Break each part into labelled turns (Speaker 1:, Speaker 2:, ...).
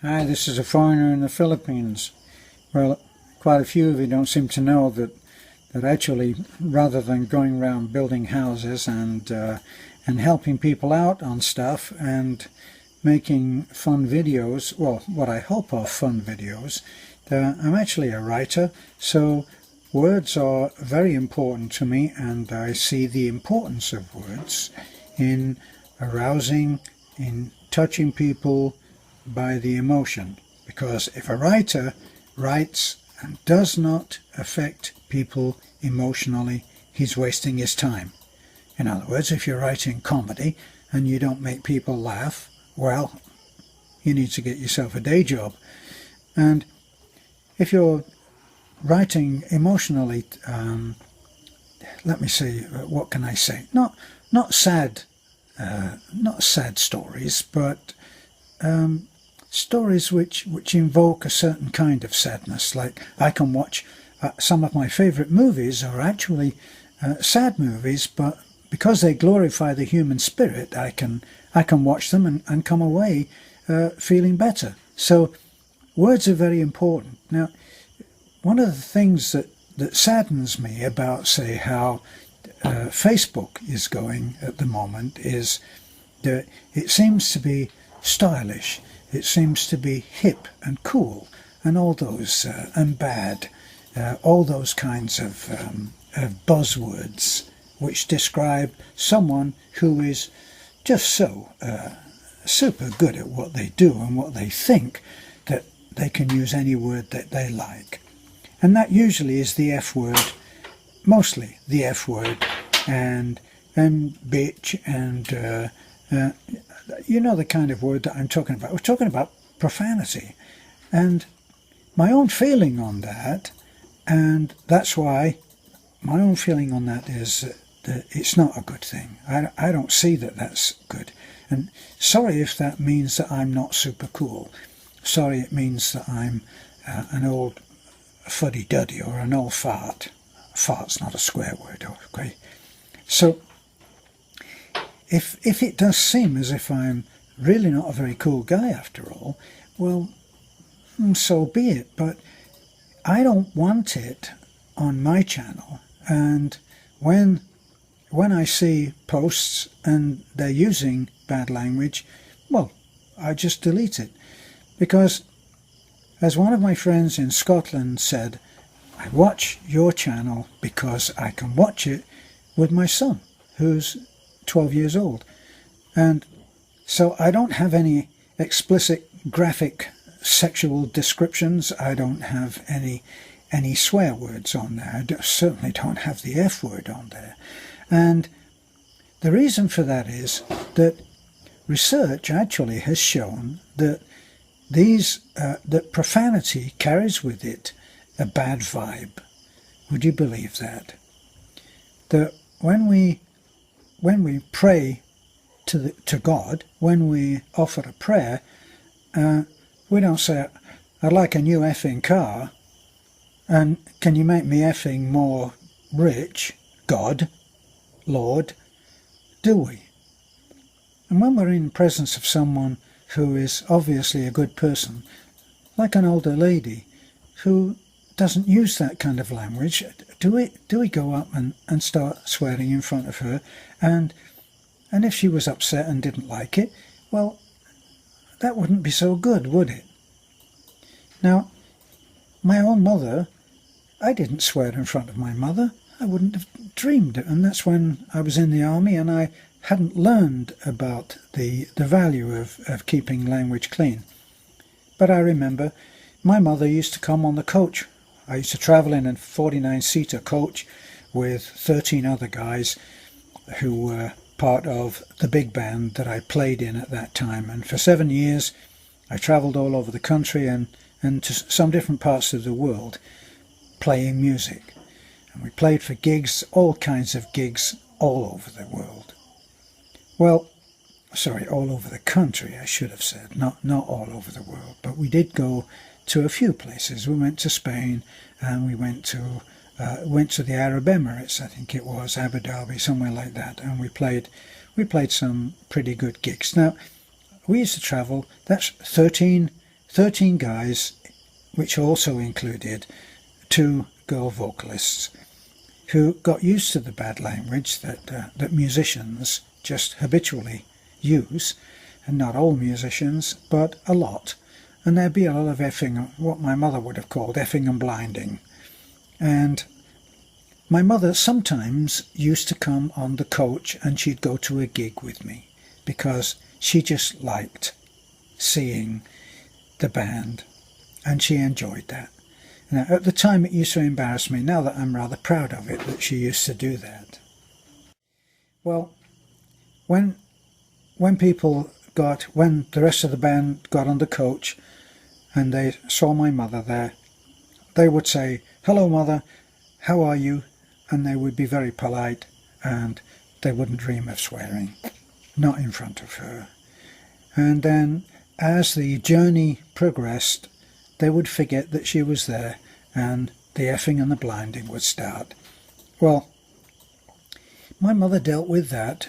Speaker 1: Hi, this is a foreigner in the Philippines. Well, quite a few of you don't seem to know that actually, rather than going around building houses and helping people out on stuff and making fun videos, well, what I hope are fun videos, I'm actually a writer, so words are very important to me, and I see the importance of words in arousing, in touching people by the emotion. Because if a writer writes and does not affect people emotionally, he's wasting his time. In other words, if you're writing comedy and you don't make people laugh, well, you need to get yourself a day job. And if you're writing emotionally, let me see, what can I say? Not sad, not sad stories, but stories which invoke a certain kind of sadness. Like I can watch some of my favourite movies are actually sad movies, but because they glorify the human spirit, I can watch them and come away feeling better. So words are very important. Now, one of the things that saddens me about, say, how Facebook is going at the moment is that it seems to be stylish. It seems to be hip and cool and all those, and bad, all those kinds of buzzwords which describe someone who is just so super good at what they do and what they think that they can use any word that they like. And that usually is the F word, mostly the F word, and bitch, and you know the kind of word that I'm talking about. We're talking about profanity. And my own feeling on that, and that's why my own feeling on that is that it's not a good thing. I don't see that that's good. And sorry if that means that I'm not super cool. Sorry it means that I'm an old fuddy-duddy or an old fart. Fart's not a swear word, okay? So if it does seem as if I'm really not a very cool guy after all, well, so be it. But I don't want it on my channel. And when I see posts and they're using bad language, well, I just delete it. Because, as one of my friends in Scotland said, I watch your channel because I can watch it with my son, who's 12 years old. And so I don't have any explicit graphic sexual descriptions. I don't have any swear words on there. I certainly don't have the F word on there. And the reason for that is that research actually has shown that that profanity carries with it a bad vibe. Would you believe that? That when we pray to God, when we offer a prayer, we don't say, I'd like a new effing car, and can you make me effing more rich, God, Lord, do we? And when we're in the presence of someone who is obviously a good person, like an older lady who doesn't use that kind of language, do we go up and start swearing in front of her? And if she was upset and didn't like it, well, that wouldn't be so good, would it? Now, my own mother, I didn't swear in front of my mother. I wouldn't have dreamed it. And that's when I was in the army and I hadn't learned about the value of keeping language clean. But I remember my mother used to come on the coach. I used to travel in a 49-seater coach with 13 other guys who were part of the big band that I played in at that time. And for 7 years I travelled all over the country and to some different parts of the world playing music. And we played for gigs, all kinds of gigs, all over the world. Well, sorry, all over the country, I should have said, not all over the world. But we did go to a few places. We went to Spain, and we went to the Arab Emirates, I think it was, Abu Dhabi, somewhere like that. And we played some pretty good gigs. Now, we used to travel, that's 13 13 guys, which also included 2 girl vocalists, who got used to the bad language that musicians just habitually use, and not all musicians, but a lot. And there'd be a lot of effing, what my mother would have called effing and blinding. And my mother sometimes used to come on the coach and she'd go to a gig with me because she just liked seeing the band and she enjoyed that. Now, at the time it used to embarrass me. Now that I'm rather proud of it, that she used to do that. Well, when the rest of the band got on the coach and they saw my mother there, they would say, "Hello, Mother, how are you?" And they would be very polite and they wouldn't dream of swearing, not in front of her. And then as the journey progressed, they would forget that she was there and the effing and the blinding would start. Well, my mother dealt with that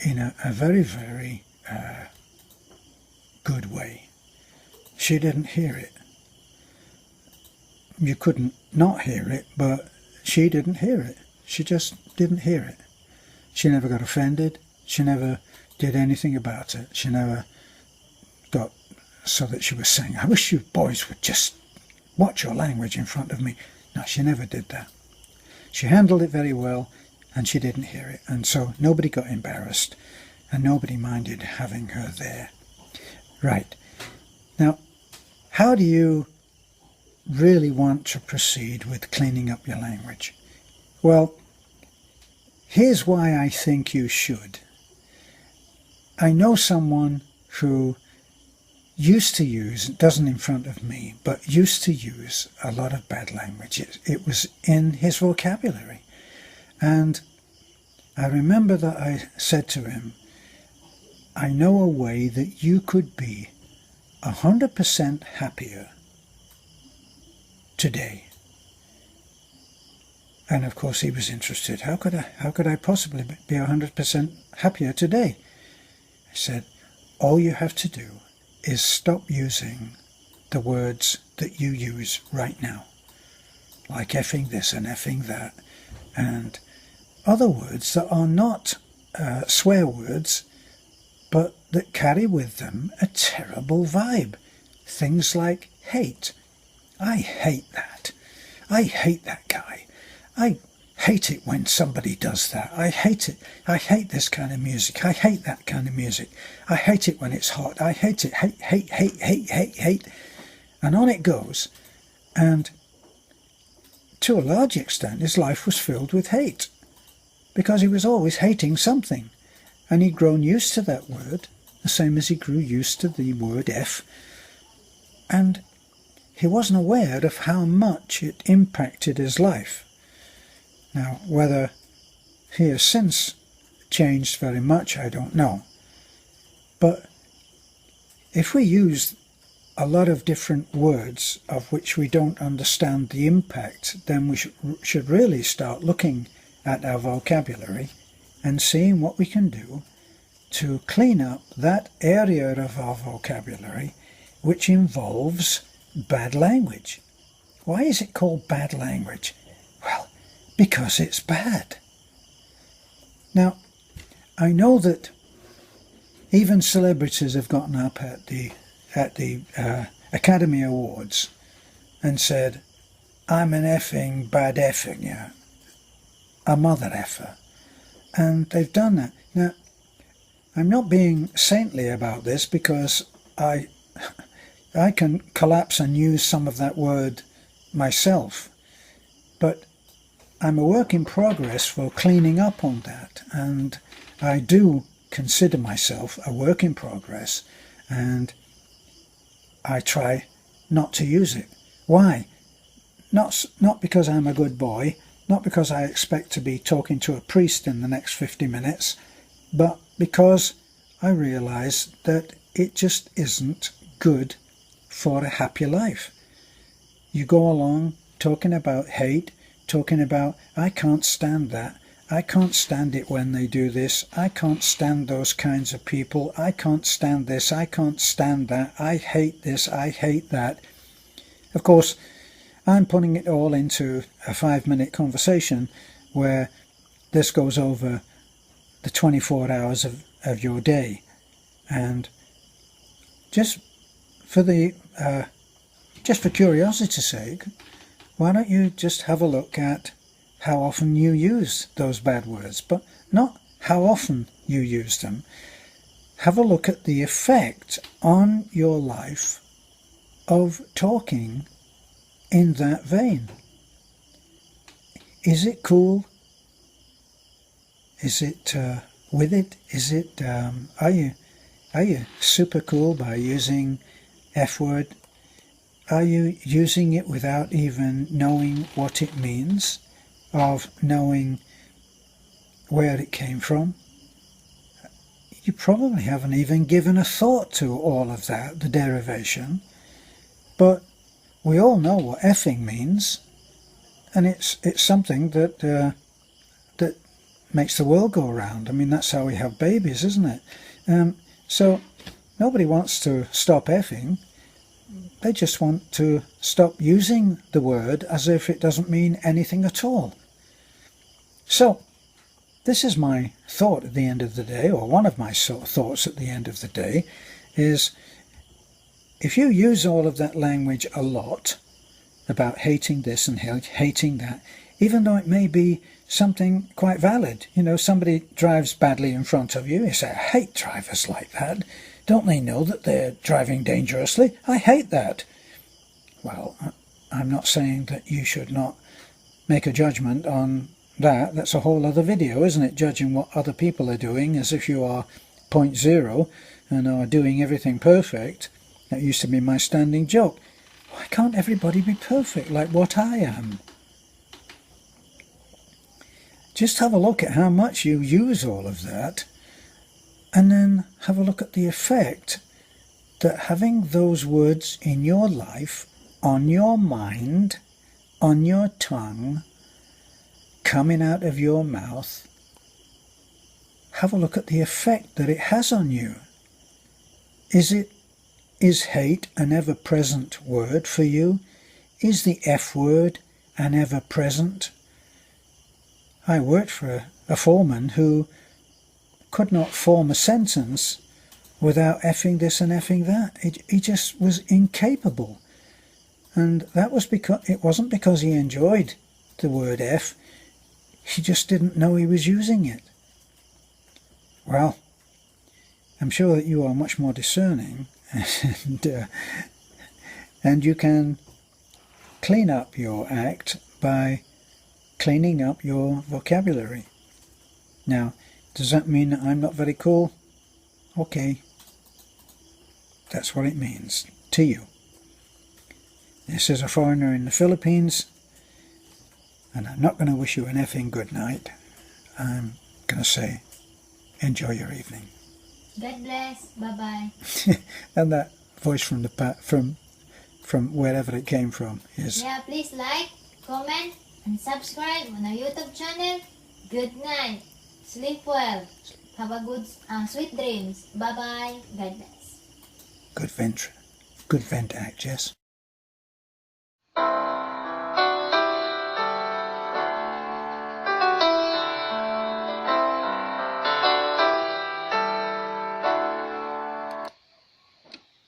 Speaker 1: in a very, very good way. She didn't hear it. You couldn't not hear it, but she didn't hear it. She just didn't hear it. She never got offended. She never did anything about it. She never got so that she was saying, "I wish you boys would just watch your language in front of me." No, she never did that. She handled it very well and she didn't hear it. And so nobody got embarrassed and nobody minded having her there. Right. Now, how do you really want to proceed with cleaning up your language? Well, here's why I think you should. I know someone who used to use, doesn't in front of me, but used to use a lot of bad language. It was in his vocabulary. And I remember that I said to him, "I know a way that you could be 100% happier today." And of course he was interested. How could I possibly be 100% happier today? I said, all you have to do is stop using the words that you use right now, like effing this and effing that, and other words that are not swear words, but that carry with them a terrible vibe. Things like hate. I hate that. I hate that guy. I hate it when somebody does that. I hate it. I hate this kind of music. I hate that kind of music. I hate it when it's hot. I hate it. Hate, hate, hate, hate, hate, hate. And on it goes. And to a large extent, his life was filled with hate, because he was always hating something. And he'd grown used to that word, the same as he grew used to the word F. And he wasn't aware of how much it impacted his life. Now, whether he has since changed very much, I don't know. But if we use a lot of different words of which we don't understand the impact, then we should really start looking at our vocabulary and seeing what we can do to clean up that area of our vocabulary which involves bad language. Why is it called bad language? Well, because it's bad. Now, I know that even celebrities have gotten up at the Academy Awards and said, "I'm an effing bad effing, yeah, a mother effer." And they've done that. Now, I'm not being saintly about this, because I can collapse and use some of that word myself, but I'm a work in progress for cleaning up on that, and I do consider myself a work in progress, and I try not to use it. Why? Not because I'm a good boy, not because I expect to be talking to a priest in the next 50 minutes, but because I realise that it just isn't good for a happy life. You go along talking about hate, talking about, "I can't stand that, I can't stand it when they do this. I can't stand those kinds of people. I can't stand this. I can't stand that. I hate this. I hate that. Of course, I'm putting it all into a 5-minute conversation where this goes over the 24 hours of your day. And just for curiosity's sake, why don't you just have a look at how often you use those bad words, but not how often you use them. Have a look at the effect on your life of talking in that vein. Is it cool? Is it with it? Is it are you super cool by using F word? Are you using it without even knowing what it means, of knowing where it came from? You probably haven't even given a thought to all of that, the derivation, but we all know what effing means, and it's something that that makes the world go round. I mean, that's how we have babies, isn't it? So nobody wants to stop effing. They just want to stop using the word as if it doesn't mean anything at all. So this is my thought at the end of the day, or one of my thoughts at the end of the day, is if you use all of that language a lot about hating this and hating that, even though it may be something quite valid. You know, somebody drives badly in front of you, you say, I hate drivers like that. Don't they know that they're driving dangerously? I hate that. Well, I'm not saying that you should not make a judgment on that. That's a whole other video, isn't it? Judging what other people are doing as if you are 0.0 and are doing everything perfect. That used to be my standing joke. Why can't everybody be perfect like what I am? Just have a look at how much you use all of that, and then have a look at the effect that having those words in your life, on your mind, on your tongue, coming out of your mouth, have a look at the effect that it has on you. Is hate an ever-present word for you? Is the F word an ever-present? I worked for a foreman who could not form a sentence without effing this and effing that. He just was incapable. And that was because it wasn't because he enjoyed the word F. He just didn't know he was using it. Well, I'm sure that you are much more discerning, and you can clean up your act by cleaning up your vocabulary. Now, does that mean that I'm not very cool? Okay, that's what it means to you. This is a foreigner in the Philippines, and I'm not going to wish you an effing good night. I'm going to say, enjoy your evening.
Speaker 2: God bless. Bye-bye.
Speaker 1: And that voice from the from wherever it came from is...
Speaker 2: Yeah, please like, comment, and subscribe on our YouTube channel. Good night. Sleep well. Have a good, sweet dreams. Bye-bye. God bless.
Speaker 1: Good vent act, Jess.